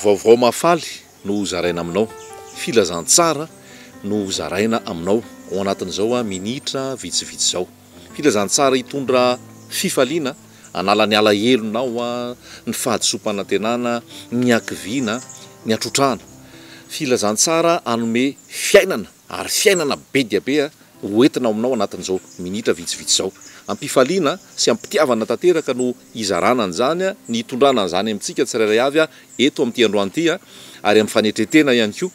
vaovao mafaly no zaraina aminao, filazantsara no zaraina aminao ao anatin'izao a minitra vitsivitsy zao. Filazantsara hitondra fifaliana, anala ny ala helonao a, ny fahadisom-panantenana, ny akivina, ny atrotrahana. Filazantsara anome fiainana, ary fiainana be dia be a hoentina aminao anatin'izao minitra vitsivitsy zao. Ampifaliana sy ampitiavana tanteraka no izarana an'izany a, ny hitondrana an'izany amintsika tsirairay avy a eto amin'ity androany ity a, ary amin'ny fanetretena ihany koa,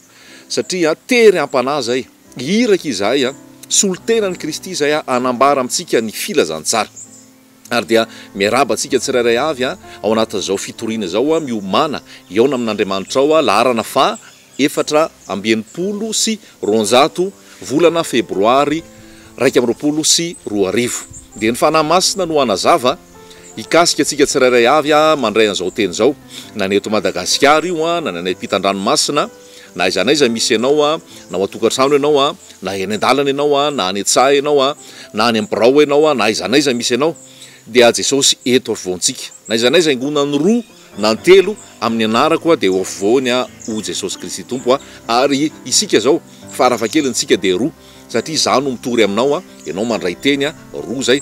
satria tery ampanahy zay, hiraka izahay a, solontenan'i Kristy izay a, anambara amintsika ny filazantsara. Ary dia miarabantsika tsirairay avy a ao anatin'izao fitoriana zao a, miomana eo amin'Andriamanitra ao a, laharana fa 420 sy 200 volana febroary 2022. Dia ny fanahy masina no anazava hikasika antsika tsirairay avy a mandray an'izao teny zao, na ny eto Madagasikara io a, na ny ampitan-dranomasina, na izanaiza misy ianao a, na ao atokantrano ianao a, na eny an-dalana ianao a, na any an-tsaha ianao a, na any am-birao ianao a, na izanaiza misy ianao, dia Jesosy eto afovoantsika. Na izanaiza ingona ny 2 na ny 3 amin'ny anarako a, dia ho afovoany a ho Jesosy Kristy Tompo a, ary isika zao farafahakelintsika dia 2, satria za no mitory aminao a, ianao mandray teny a 2 zay.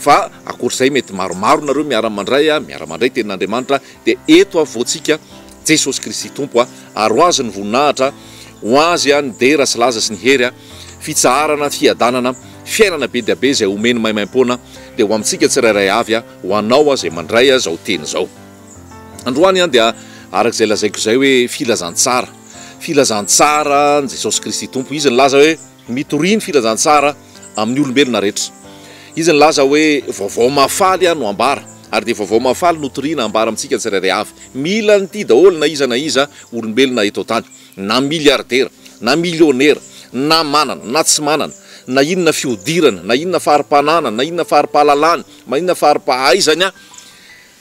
Fa akoatr'izay mety maromaro nareo miara-mandray a, miara-mandray tenin'Andriamanitra, dia eto afovoantsika Jesosy Kristy Tompo a, ary ho azy ny voninahitra, ho azy a ny dera sy laza sy ny hery a, fitsaharana, fiadanana, fiainana be dia be zay omeny maimaim-poana, dia ho amintsika tsirairay avy a, ho anao a zay mandray a zao teny zao. Androany a dia arak'izay lazaiko zay hoe filazantsara. Filazantsara ny Jesosy Kristy Tompo, izy ny laza hoe mitoriny filazantsara amin'ny olombelona rehetra. Izy ny laza hoe vaovao mafaly no ambara, ary dia vaovao mafaly no toriana ambara amintsika tsirairay avy. Mila nyty daholo na iza olombelona eto tany, na miliardera, na milionera, na manana, na tsy manana, na inona fiodirana, na inona fahari-panana, na inona fahari-pahalalana, na inona fahari-pahaizana,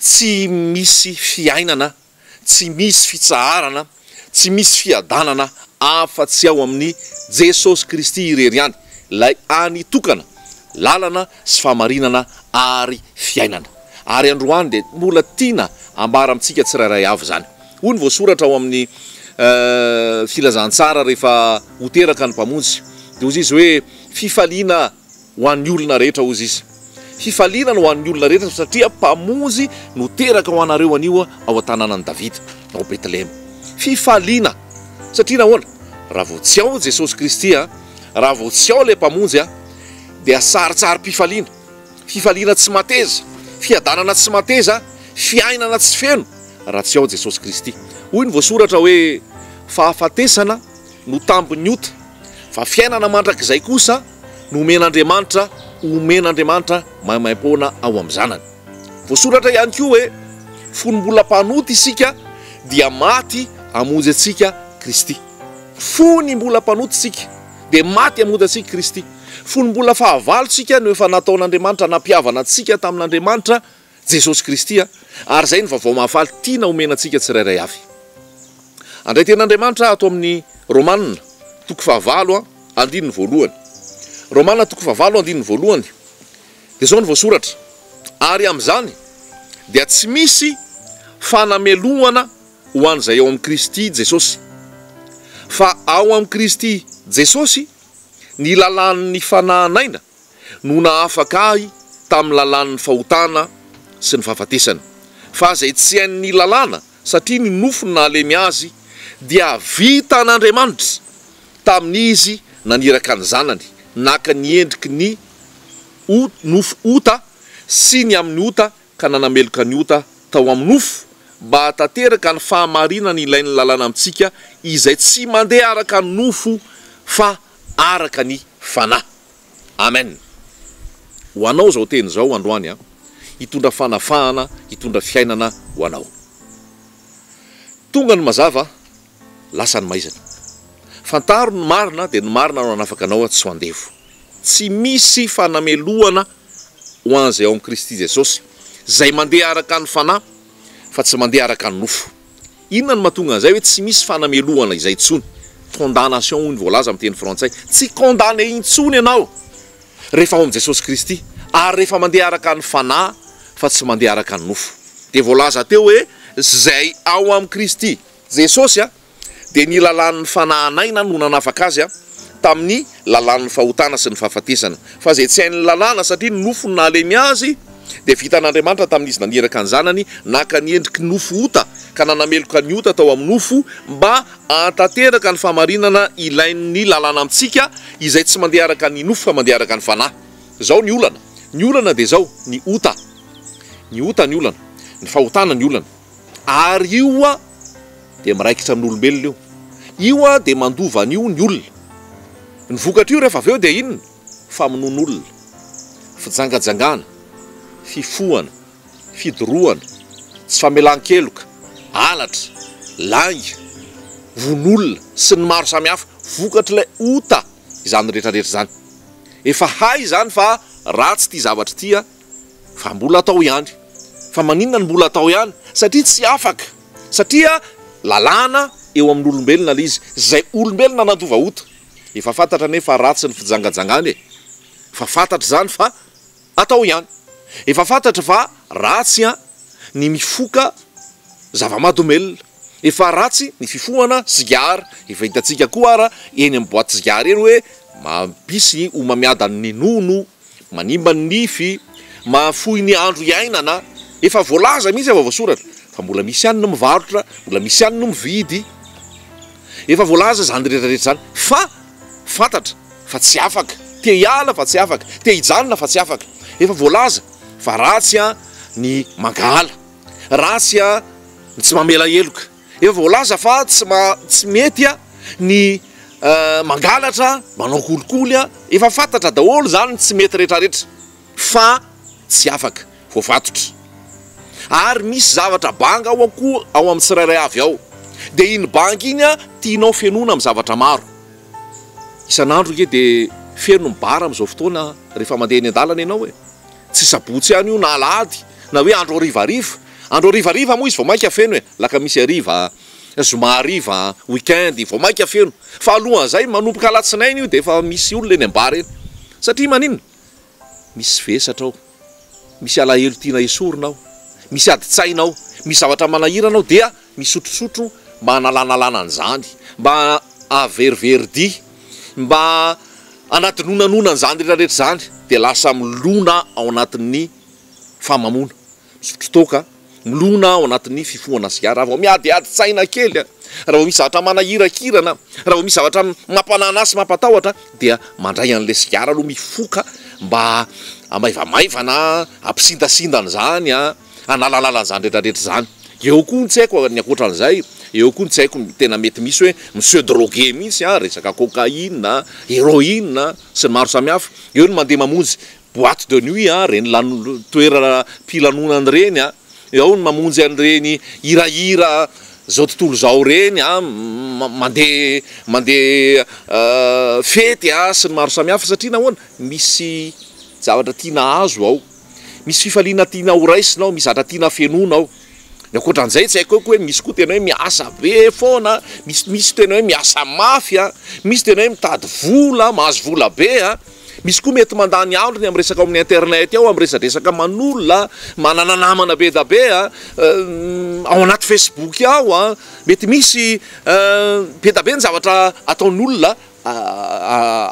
tsy misy fiainana, tsy misy fitsaharana, tsy misy fiadanana afa-tsy ao amin'ny Jesosy Kristy irery ihany, lay anitokana lalana sy famarinana ary fiainana. Ary androany dia mbola tiana ambara amintsika tsirairay avy zany. Hoy ny voasoratra ao amin'ny filazantsara rehefa hoteraka ny mpamonjy, dia ozy izy hoe fifaliana ho an'ny olona rehetra ozy izy. Fifaliana ho an'ny olona rehetra, satria mpamonjy no teraka ho anareo anio ao an-tanànan'i Davida, ao Betlehema. Fifaliana, satria nahoana? Raha vao tsy ao Jesosy Kristy a, raha vao tsy ao le mpamonjy a, dia saritsary-pifaliana, fifaliana tsy mateza, fiadanana tsy mateza, fiainana tsy feno, raha tsy ao Jesosy Kristy. Hoy ny voasoratra hoe fahafatesana no tambiny ota, fa fiainana mandrakizay kosa no omen'Andriamanitra, omen'Andriamanitra maimaim-poana ao amin'ny zanany. Voasoratra ihany koa hoe fonom-bolam-panoty isika dia maty hamonjy antsika Kristy. Fonim-bolam-panoty isika dia maty hamonjy antsika Kristy. Fonom-bola fahavalo tsika no efa nataon'Andriamanitra nampiavana antsika tamin'Andriamanitra Jesosy Kristy a, ary zay ny vaovao mahafaly tiana omenantsika tsirairay avy. Andray ten'Andriamanitra ato amin'ny Romanina 9:1. Romanina 9:1 dia zao ny voasoratra: ary amin'izany dia tsy misy fanameloana ho an'izay ao amin'ny Kristy Jesosy, fa ao amin'ny Kristy Jesosy ny lalan'ny fanahanaina no nahafaka ahy tamin'ny lalan'ny fahotana sy ny fahafatesana. Fa zay tsy hain'ny lalàna, satria ny nofony nahalemy azy dia vita n'Andriamanitra tamin'izy naniraka ny zanany, naka ny endriky ny nofo ota sy ny amin'ny ota, ka nanameloka ny ota tao amin'ny nofo, mba hatateraka ny fahamarinana ilain'ny lalàna amintsika, izay tsy mandeha araka ny nofo fa araka ny fanahy. Amen. Ho anao zao teny zao androany a, hitondra fanafahana, hitondra fiainana ho anao. Tonga ny mazava, lasa ny maizana. Fantaro ny marina, dia ny marina no anafaka anao tsy ho andevo. Tsy misy fanameloana ho an'izay ao amin'ny Kristy Jesosy, zay mandeha araka ny fanahy, fa tsy mandeha araka ny nofo. Inona ny mahatonga an'izay hoe tsy misy fanameloana izay intsony? Condamnation hoy ny voalaza amin'ny teny frantsay. Tsy condamné intsony ianao rehefa ao amin'ny Jesosy Kristy, ary rehefa mandeha araka ny fanahy, fa tsy mandeha araka ny nofo. Dia voalaza teo hoe zay ao amin'ny Kristy Jesosy dia ny lalàn'ny fanahanaina no nanafaka azy tamin'ny lalàn'ny fahotana sy ny fahafatesana, fa zay tsy hain'ny lalàna satria ny nofony nalemy azy dia vitan'Andriamanitra tamin'izy naniraka ny zanany naka ny endriky nofo ota ka nanameloka ny ota tao amin'ny nofo mba antanteraka ny famarinana ilain'ny lalàna amintsika izay tsy mandeha araka ny nofo fa mandeha araka ny fanahy. Zao ny olana dia zao ny ota ny olana, ny fahotana ny olana, ary io dia miraikitra amin'olombelona io dia mandova an'io ny olona. Ny vokatra io rehefa avy eo dia inona? Famonoan'olona, fijangajangana, fifohana, fidorohana, tsy famelan-keloka, halatra, langa, von'olona sy ny maro samihafa, vokatra ilay ota izany rehetrarehetra zany. Efa hay zany fa ratsy ity zavatra ity fa mbola atao ihany. Fa maninona ny mbola atao ihany? Satria tsy afaka, satria lalàna eo amin'ny olombelona ilay izy, zay olombelona nandova ota. Efa fantatra nefa ratsy ny fijangajangana fa fantatra zany fa atao ihany. Efa fantatra fa ratsy ny mifoka zava-mahadomelona, efa ratsy ny fifohana sigara. Efa hitantsika koa eny amin'ny boaty sigara eny hoe mampisy ho mamiadany nono, manimba ny nify, mahafohy ny andro iainana. Efa voalaza mihitsy efa voasoratra fa mbola misy ihany no mivarotra, mbola misy ihany no mividy. Efa voalaza zany rehetrarehetra zany fa fantatra fa tsy afaka, te hiala fa tsy afaka, te hijanona fa tsy afaka. Efa voalaza fa ratsy ny mangala, ratsy ny tsy mamela heloka. Efa voalaza fa tsy mety ny mangalatra, manao kolikoly. Efa fantatra daholo zany tsy mety rehetrarehetra fa tsy afaka, voafatotra. Ary misy zavatra banga ao koa ao amin'ny tsirairay avy ao, dia iny banga iny tianao fenona amin'ny zavatra maro. Isan'andro nge dia feno mibara amin'izao fotoana rehefa mandeha eny an-dalana ianao tsy sabotsy ihany io na alahady na hoe andro harivariva. Andro harivariva moa izy vao mainka feno laka misy hariva, zoma hariva, weekend vao mainka feno. Fa alohan'izay manomboka alatsinainy io dia efa misy olona eny ambara eny. Satria maninona? Misy vesatra ao, misy alahelo tiana esorina ao, misy adi-tsainao, misy zavatra manahiranao, dia misotrosotro mba hanalanalana an'izany, mba averiveridi, mba anatinonanona an'izany rehetrarehetra zany, dia lasa milona ao anatin'ny famamona. Misotro toka, milona ao anatin'ny fifohana sigara. Raha vao miadiadi-tsaina kely, raha vao misy zavatra manahirakirana, raha vao misy zavatra mampanana sy mampatahotra, dia mandray an'ilay sigara aloha mifoka mba amaivamaivana, ampisindasindana zany, analalala an'izany rehetrarehetra zany. Eo koa tsy haiko ny akoatran'izay, eo koa tsy haiko tena mety misy hoe monsieur drogué mihitsy, resaka cocaïne, héroïne sy ny maro samihafa. Eo no mandeha mamonjy boîte de nuit, reny toerana mpilanonany reny, eo no mamonjy an'ireny hirahira zao tontolo zao reny, mandeha fety sy ny maro samihafa. Satria nahoana? Misy zavatra tiana azo ao, misy fifaliana tiana ho raisinao, misy zavatra tiana fenona ao. Ny akoatran'izay tsy haiko hoe misy koa tena hoe miasa be foana, misy tena hoe miasa mafy, misy tena hoe mitady vola, mahazo vola be, misy koa mety mandany androny amin'ny resaka amin'ny internet ao, amin'ny resadresaka manolona, manana namana be da be ao anaty Facebook ao, mety misy be da be ny zavatra ataon'olona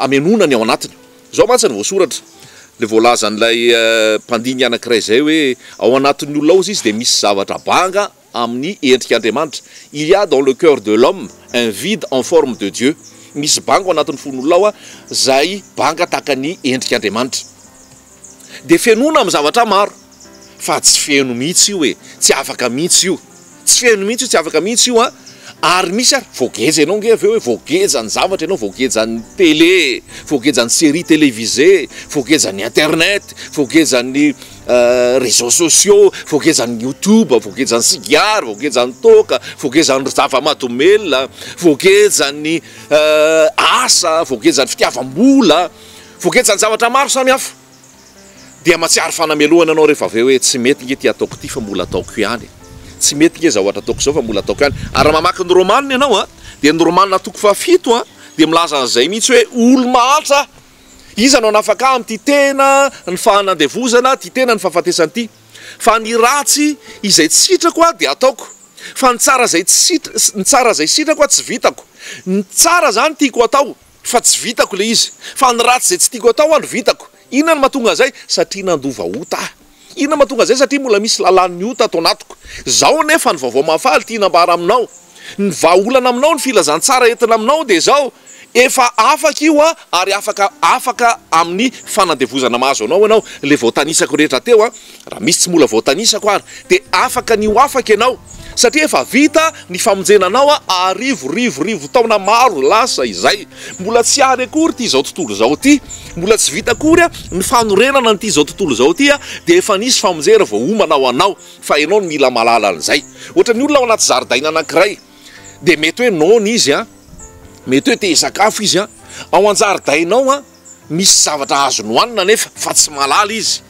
amenonany ao anatiny. Zao mantsy ny voasoratra le voalazan'ilay mpandiny anankiray zay hoe ao anatin'ny olona ao izy dia misy zavatra banga amin'ny endrik'Andriamanitra. Il y a dans le cœur de l'homme un vide en forme de Dieu. Misy banga ao anatin'ny fon'olona ao zay banga tahaka ny endrik'Andriamanitra. Dia fenona amin'ny zavatra maro fa tsy feno mihitsy io tsy afaka mihitsy io. Tsy feno mihitsy io, tsy afaka mihitsy io ary misy voageja ianao nge aveo hoe voageja ny zavatra ianao, voageja ny télé, voageja ny série télévisée, voageja ny internet, voageja ny réseaux sociaux, voageja ny YouTube, voageja ny sigara, voageja ny toka, voageja ny zava-mahadomelona, voageja ny asa, voageja ny fitiavam-bola, voageja ny zavatra maro samihafa. Dia matsiary fanamelohana anao rehefa aveo hoe tsy mety nge ty ataoko ty fa mbola ataoko ihany. Tsy mety nge zavatra ataoko zao fa mbola ataoko ihany. Ary mamaky ny romanina ianao dia ny romanina toko fafito dia milaza an'izay mihitsy hoe olo-mahantra iza no anafaka amin'ity tena ny fahanandevozana, ty tena ny fahafatesana ity. Fa ny ratsy izay tsy sitrako dia ataoko. fa ny tsara zay sitrako tsy vitako. Ny tsara zany tiako atao fa tsy vitako le izy, fa ny ratsy zay tsy tiako atao no vitako. Inona no mahatonga zay? Satria nandova ota. Inona mahatonga zay? Satria mbola misy lalàn'ny ota atao anatiko. Zao nefa ny vaovao mahafaly tia nambara aminao, ny vahaolana aminao, ny filazantsara entina aminao de zao efa afaka io ary afaka amin'ny fanandevozana mahazo anao le voatanisako rehetra teo raha misy tsy mbola voatanisako ary de afaka ny ho afaka ianao satria efa vita ny famonjenanao arivo taona maro lasa izay mbola tsy ary akory ty zao tontolo zao ty, mbola tsy vita akory ny fanorenana ny ty zao tontolo zao ty de efa nisy famonjera vao omanao anao fa ianao no mila malala an'izay. Ohatra ny olona ao anaty zaridaina anankiray de mety hoe nony izy mety hoe te sakafo izy ao an-jaridainao misy zavatra azony hoanina nefa fa tsy malala izy.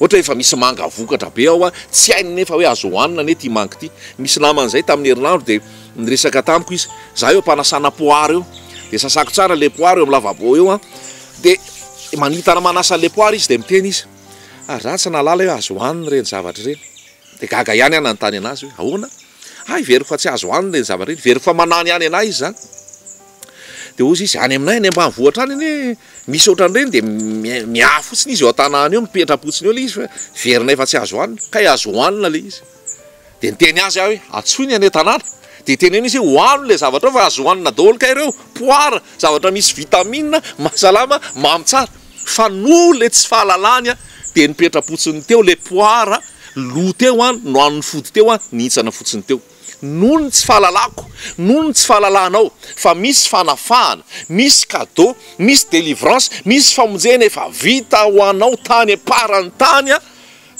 Ohatra efa misy manga vokatra be ao tsy hainy nefa hoe azo hoanina ne ty manga ty. Misy naman'izay tamin'ny herinandro de niresaka tamiko izy, za eo mpanasana poara eo de sasako tsara le poara eo amin'ny lavabo eo de manitana manasa le poara izy de miteny izy za tsy nalala hoe azo hoanina reny zavatra reny. De gaga ihany nanontany anazy hoe ahoana? Veriko fa tsy azo hoanina reny zavatra reny, veriko fa manany ihany anahy izy zany. De ozy izy any aminay any ambanivohitra any ane misy ohatran'ireny de miafo fotsiny izy eo an-tanàna eo mipetra-potsiny eo le izy fa verinay fa tsy azo hoanina, kay azo hoanina le izy. De niteny azy aho hoe atsoiny any tanàna de teneny izy hoe hoano le zavatra fa azo hoanina daholo ka ireo poara, zavatra misy vitamine, mahasalama, mamy tsara. Fa no le tsy fahalalany de nipetra-potsiny teo le poara lo teo no han'ny fody teo nihitsana fotsiny teo. Nono tsy fahalalako, nono tsy fahalalanao, fa misy fanafahana, misy cadeau, misy délivrance, misy famonjena efa vita ho anao tany aparany tany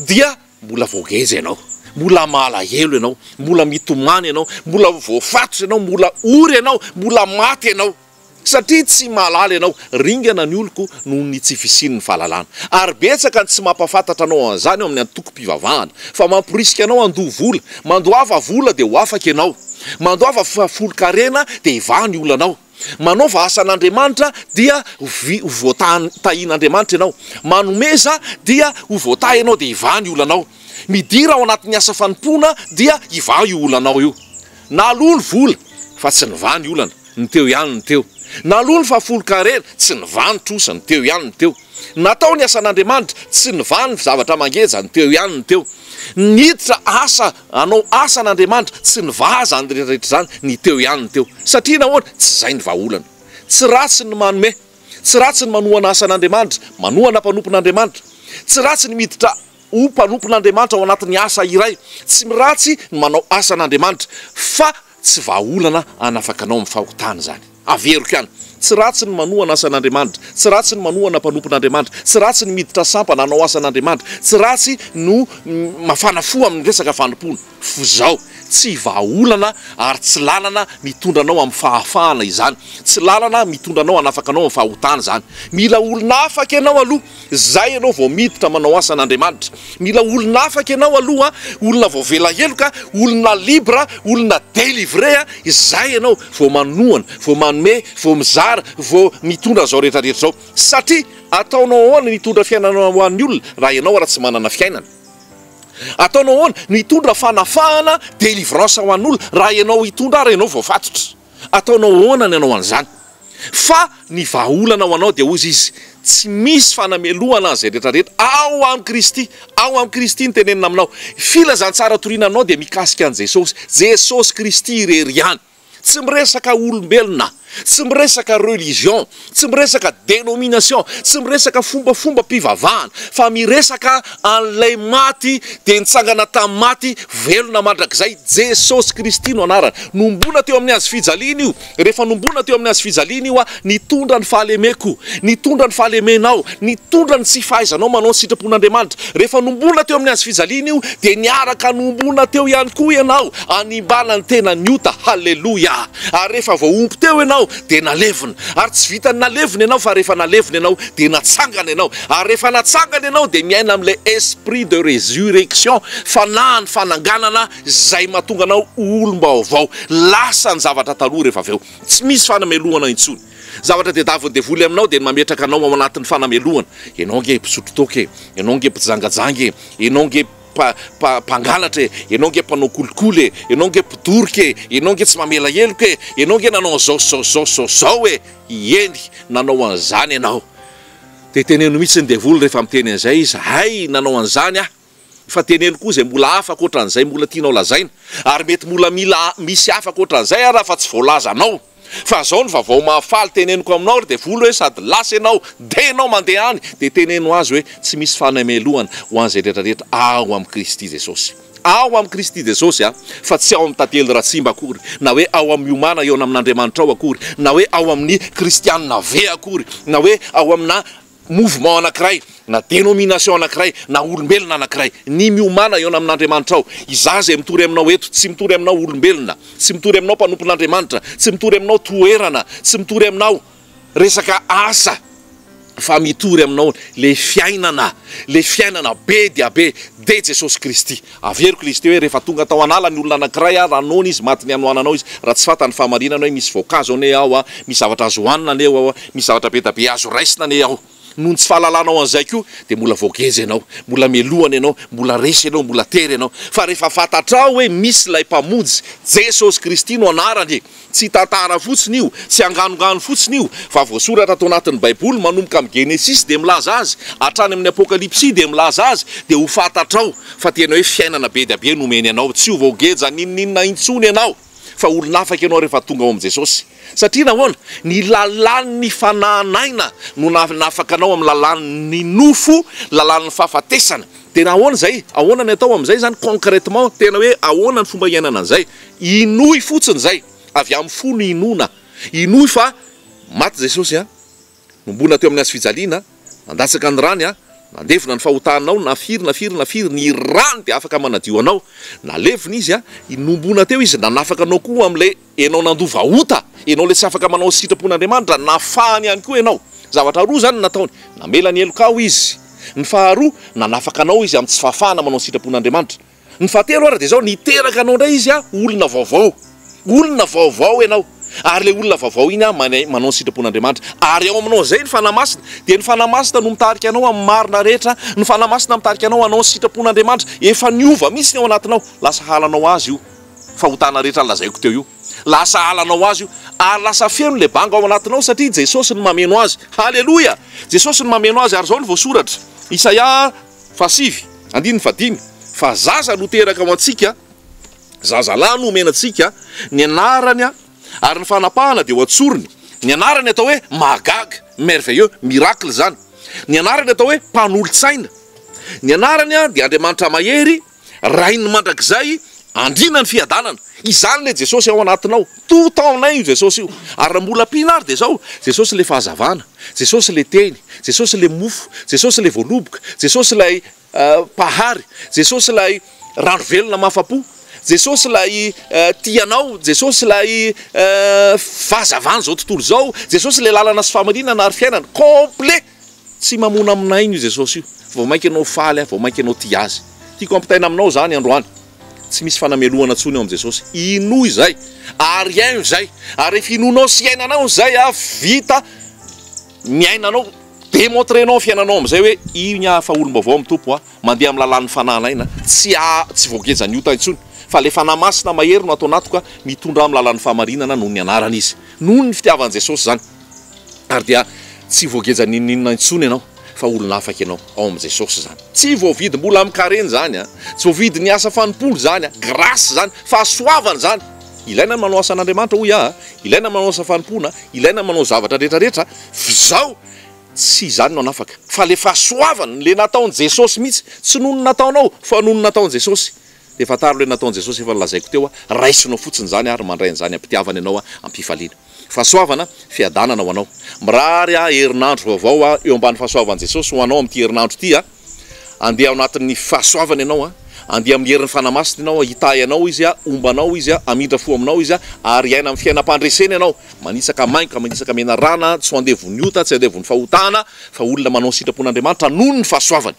dia mbola voageza ianao, mbola malahelo ianao, mbola mitomany ianao, mbola voafatotra ianao, mbola ory ianao, mbola maty ianao. Satria tsy mahalala ianao, ringana ny oloko noho ny tsy fisian'ny fahalalana. Ary betsaka ny tsy mampafantatra anao an'izany eo amin'ny antoko-pivavahana, fa mampirisika anao andoha vola, mandoava vola de ho afaka ianao, mandoava folo-karena de ivany olanao, manaova asan'Andriamanitra dia voatahin'Andriamanitra ianao, manomeza dia ho voatahy ianao de ivany olanao, midira ao anatin'ny asa fanompona dia ivany olanao io. Nalolo vola fa tsy nivany olana, ny teo ihany ny teo. Nalolo fa folo-karena tsy nivany trosa, ny teo ihany ny teo. Natao ny asan'Andriamanitra tsy nivany zavatra mangeza, ny teo ihany ny teo. Niditra asa anao asan'Andriamanitra tsy nivaza ny rehetrarehetra zany, ny teo ihany ny teo. Satria nahoana tsy zay ny vahaolana, tsy ratsy ny manome, tsy ratsy ny manohana asan'Andriamanitra, manohana mpanompon'Andriamanitra, tsy ratsy ny miditra ho mpanompon'Andriamanitra ao anatin'ny asa iray, tsy ratsy ny manao asan'Andriamanitra, fa tsy vahaolana anafaka anao amin'ny fahotana zany. Averiko ihany, tsy ratsy ny manohana asan'Andriamanitra, tsy ratsy ny manohana mpanompon'Andriamanitra, tsy ratsy ny miditra sampana anao asan'Andriamanitra, tsy ratsy no mafana fo amin'ny resaka fanompona. Fo zao tsy vahaolana ary tsy lalana mitondra anao amin'ny fahafahana izany, tsy lalana mitondra anao anafaka anao amin'ny fahotana zany. Mila olona afaka ianao aloha, zay ianao vao miditra manao asan'Andriamanitra. Mila olona afaka ianao aloha, olona vao velaheloka, olona libra, olona délivré, zay ianao vao manohana, vao manome, vao mizara, vao mitondra zao rehetrarehetra zao. Satria ataonao ahoana mitondra fiainana ho an'ny olona raha ianao raha tsy manana fiainana? Ataonao ahoana mitondra fanafahana, délivrance ho an'olona raha ianao hitondra raha ianao voafatotra? Ataonao ahoana ny anao an'izany? Fa ny vahaolana ho anao dia ozy izy tsy misy fanamelohana zay rehetrarehetra ao amin'ny Kristy, ao amin'ny Kristy ny tenenina aminao. Filazantsara toriana anao dia mikasika an' Jesosy Kristy irery ihany. Tsy miresaka olombelona, tsy miresaka religion, tsy miresaka dénomination, tsy miresaka fombafomba mpivavahana, fa miresaka an'ilay maty de nitsangana tamin'ny maty velona mandrakizay, Jesosy Kristy no anarany. Nombona teo amin'ny azy fijaliana io, rehefa nombona teo amin'ny azy fijaliana io nitondra ny fahalemeko, nitondra ny fahalemenao, nitondra ny tsy fahaizanao manao ny sitrapon'Andriamanitra. Rehefa nombona teo amin'ny azy fijaliana io de niaraka nombona teo ihany koa ianao animbana ny tena niota. Halleluja. Ary rehefa vao ompy teo ianao de nalevina, ary tsy vitany nalevina ianao fa rehefa nalevina ianao de natsangana ianao, ary rehefa natsangana ianao de miaina amin'ilay esprit de résurrection, fanahy ny fananganana zay mahatonga anao olom-baovao, lasa ny zavatra taloha rehefa avy eo. Tsy misy fanamelohana intsony. Zavatra de daviny devoly aminao de mametraka anao ao anatin'ny fanamelohana. Ianao nge mpisotro toka, ianao nge mpijangajangy, ianao nge mpangalatra ianao nge mpanao kolikoly ianao nge mpidorika ianao nge tsy mamela heloka ianao nge nanao zao eny nanao an'izany ianao de teneno mihitsy ny devoly rehefa miteny an'izay izy hay nanao an'izany fa teneno koa zay mbola afaka ohatran'izay mbola tianao lazaina ary mety mbola mila misy afaka ohatran'izay raha fa tsy voalazanao fa zao ny vavao mahafaly teneniko aminao de voly hoe sady lasa ianao de ianao mandeha any de teneno azy hoe tsy misy fanamelohana ho an'izay rehetrarehetra ao amin'ny Kristy Jesosy ao amin'ny Kristy Jesosy fa tsy ao amin'ny tantely ratsimba akory na hoe ao amin'ny omana eo amin'Andriamanitra ao akory na hoe ao amin'ny kristianina ve akory na hoe ao amina mouvement anankiray na dénomination anankiray na olombelona anankiray ny miomana eo amin'Andriamanitra ao iza zay mitory aminao eto tsy mitory aminao olombelona tsy mitory aminao mpanompon'Andriamanitra tsy mitory aminao toerana tsy mitory aminao resaka asa fa mitory aminao le fiainana be dia be de Jesosy Kristy averiko izy teo hoe rehefa tonga tao anala ny olona anankiray ranony izy maty ny anoananao izy raha tsy fantany famarinana hoe misy voankazo ane ao misy zavatra azo hoanina ane ao misy zavatra be da be azo raisina ane ao noho tsy fahalalanao an'izay koa de mbola voagezy ianao mbola melohana ianao mbola resy ianao mbola tery ianao fa rehefa fantatrao hoe misy lay mpamonjy Jesosy Kristy no anarany tsy tantara fotsiny io tsy anganongano fotsiny io fa voasoratra atao anatin'ny Baiboly manomboka amin'ny Genesis de milaza azy hatrany amin'ny Apokalipsy de milaza azy de ho fantatrao fa tena hoe fiainana be dia be nomeny ianao tsy ho voageja ninninna intsony ianao fa olona afaka ianao rehefa tonga ao amin'ny Jesosy satria nahoana ny lalan'ny fananaina no nafaka anao amin'ny lalan'ny nofo lalan'ny fahafatesana de nahoana zay ahoana ny atao amin'izay zany concrètement tena hoe ahoana ny fomba iainana an'izay inoy fotsiny zay avy amin'ny fo no inona inoy fa maty Jesosy nombona teo amin'ny azy fijaliana mandatsaka ny rany nandevina ny fahotanao nafiry ny rano de afaka manadio anao nalevina izy inombona teo izy nanafaka anao koa am'le enao nandova ota enao le tsy afaka manao sitrapon'Andriamanitra nafahany ihany koa ianao zavatra roa zany nataony namela ny elokao izy ny faharoa nanafaka anao izy amin'ny tsy fahafahana manao sitrapon'Andriamanitra ny fahatelo ara de zao niteraka anao ndray izy olona vaovao ianao ary le olona vaovao iny manao ny sitrapon'Andriamanitra ary ao aminao zay ny fanamasina de ny fanamasina no mitarika anao amin'ny marina rehetra ny fanamasina mitarika anao anao ny sitrapon'Andriamanitra efa niova mihitsy ny ao anatinao lasa halanao azy io fahotana rehetra lazaiko teo io lasa halanao azy io ary lasa feno le banga ao anatinao satria Jesosy ny mameno azy halleloja Jesosy ny mameno azy ary zao ny voasoratra Isaia 7:5 fa zaza no teraka ao antsika zaza lahy no omenantsika ny anarany ary ny fanapahana de ho atsorony ny anarany atao hoe magaga merveilleux miracle zany ny anarany atao hoe mpanolo-tsaina ny anarany de Andriamanitra mahery rainy mandrakizay andrina ny fiadanana izany le Jesosy ao anatinao tout taonay io Jesosy io ary mbola pinary de zao Jesosy le fahazavana Jesosy le teny Jesosy le mofo Jesosy le voaloboka Jesosy lay pahary Jesosy lay rano velona mafapo Jesosy lay tianao Jesosy lay fahazavana zao tontolo zao Jesosy le lalana sy famarinana ary fiainana complet tsy mamona aminay io Jesosy io vao mainka anao faly vao mainka anao tia azy tiako ampitaina aminao zany androany tsy misy fanamelohana tsony ao amin'ny Jesosy inoy zay ary aino zay ary rehefa inonao sy iainanao zay vita miainanao démontrenao fiainanao am'izay hoe io ny hafa olom-baovao amin'ny tompo mandeha amin'ny lalan'ny fananaina tsy voagejany io taintsony fa le fanamasina mahery no atao anatoka mitondra amin'ny lalan'ny fahamarinana noho ny anarany izy noho ny fitiavan'i Jesosy zany ary dia tsy voagejany ninninna intsony ianao fa olona afaka ianao ao amin'ny Jesosy zany tsy voavidy mbola amin'ny kareny zany tsy voavidy ny asa fanompolo zany grâce zany fahasoavana zany ilaina manao asan'Andriamanitra hoy ilaina manao asa fanompona ilaina manao zavatra rehetrarehetra zao tsy zany no anafaka fa le fahasoavana le nataon'i Jesosy mihitsy tsy noho ny nataonao fa noho ny nataon'i Jesosy de fataro le nataon'i Jesosy efa lazaiko teo raisinao fotsiny zany ary mandrain'izany ampitiavana ianao ampifaliana fahasoavana fiadanana ho anao mirary herinandro vaovao eo ambany fahasoavan'i Jesosy ho anao amin'ity herinandro ity andeha ao anatin'ny fahasoavana ianao andeha amin'ny herin'ny fanamasina ianao hitay anao izy ombanao izy amindra fo aminao izy ary aina amin'ny fiainam-pandresena ianao manitsaka mainka manitsaka mena rana tsy andevony ota tsy andevony fahotana fa olona manao sitrapon'Andriamanitra noho ny fahasoavany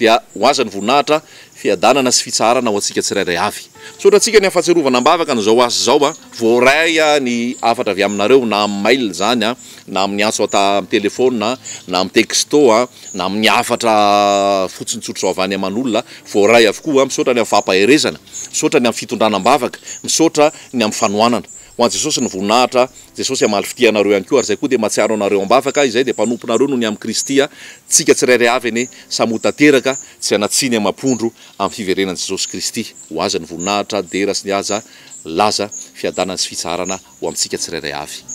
dia ho aza ny voninahitra fiadanana sy fitsarana ho antsika tsirairay avy. Misaotra antsika ny afatsiarovana ambavaka n'izao asa zao voaray ny afatra avy aminareo na amin'ny mail zany na amin'ny antso ata amin'ny telefona na amin'ny texto na amin'ny afatra fotsiny tsotra zao avy any aman'olona voaray avokoa. Misaotra ny amin'ny fampaherezana, misaotra ny amin'ny fitondrana ambavaka, misaotra ny amin'ny fanohanana. Ho an Jesosy ny voninahitra, Jesosy amaly fitianareo ihany koa ary zay koa dia mahatsiaro anareo ambavaka, izay dia mpanomponareo noho ny amin'ny Kristy tsika tsirairay avy eny samotateraka tsy anatsiny amam-pondro amin'ny fiverenan'i Jesosy Kristy. Ho aza ny voninahitra dera sy ny aza laza fiadanana sy fitsarana ho amintsika tsirairay avy.